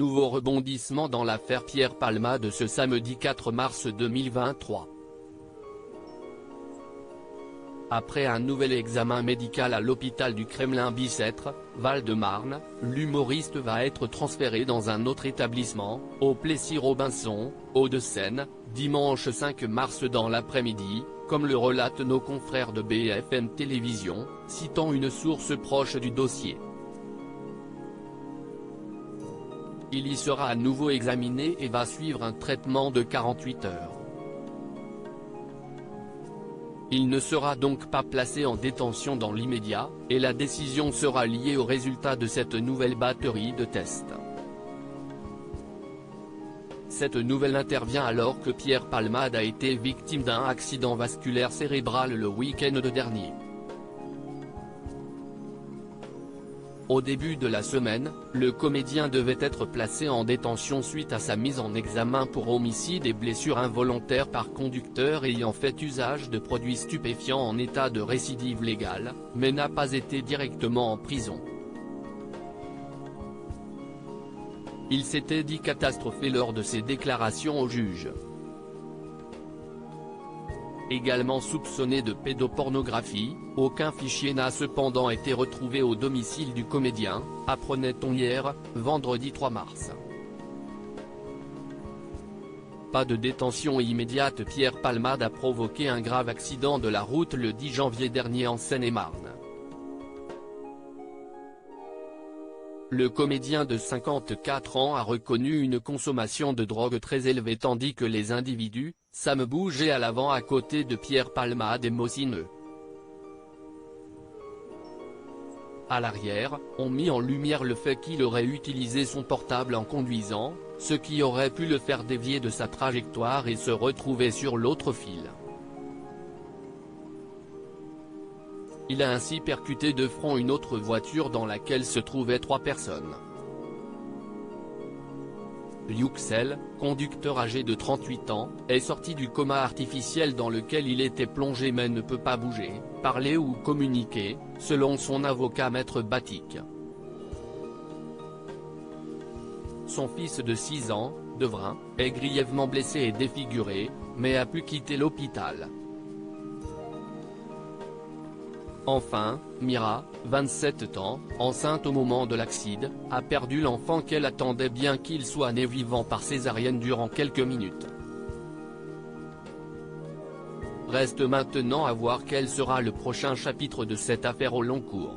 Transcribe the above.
nouveau rebondissement dans l'affaire Pierre Palmade ce samedi 4 mars 2023. Après un nouvel examen médical à l'hôpital du Kremlin-Bicêtre, Val-de-Marne, l'humoriste va être transféré dans un autre établissement, au Plessis-Robinson, Hauts-de-Seine, dimanche 5 mars dans l'après-midi, comme le relatent nos confrères de BFM Télévision, citant une source proche du dossier. Il y sera à nouveau examiné et va suivre un traitement de 48 heures. Il ne sera donc pas placé en détention dans l'immédiat, et la décision sera liée aux résultats de cette nouvelle batterie de tests. Cette nouvelle intervient alors que Pierre Palmade a été victime d'un accident vasculaire cérébral le week-end dernier. Au début de la semaine, le comédien devait être placé en détention suite à sa mise en examen pour homicide et blessure involontaire par conducteur ayant fait usage de produits stupéfiants en état de récidive légale, mais n'a pas été directement en prison. Il s'était dit catastrophé lors de ses déclarations au juge. Également soupçonné de pédopornographie, aucun fichier n'a cependant été retrouvé au domicile du comédien, apprenait-on hier, vendredi 3 mars. Pas de détention immédiate. Pierre Palmade a provoqué un grave accident de la route le 10 janvier dernier en Seine-et-Marne. Le comédien de 54 ans a reconnu une consommation de drogue très élevée tandis que les individus, Sam bougeait à l'avant à côté de Pierre Palmade et Mosineux. À l'arrière, ont mis en lumière le fait qu'il aurait utilisé son portable en conduisant, ce qui aurait pu le faire dévier de sa trajectoire et se retrouver sur l'autre fil. Il a ainsi percuté de front une autre voiture dans laquelle se trouvaient 3 personnes. Yüksel, conducteur âgé de 38 ans, est sorti du coma artificiel dans lequel il était plongé mais ne peut pas bouger, parler ou communiquer, selon son avocat Maître Batik. Son fils de 6 ans, Devrin, est grièvement blessé et défiguré, mais a pu quitter l'hôpital. Enfin, Mira, 27 ans, enceinte au moment de l'accident, a perdu l'enfant qu'elle attendait bien qu'il soit né vivant par césarienne durant quelques minutes. Reste maintenant à voir quel sera le prochain chapitre de cette affaire au long cours.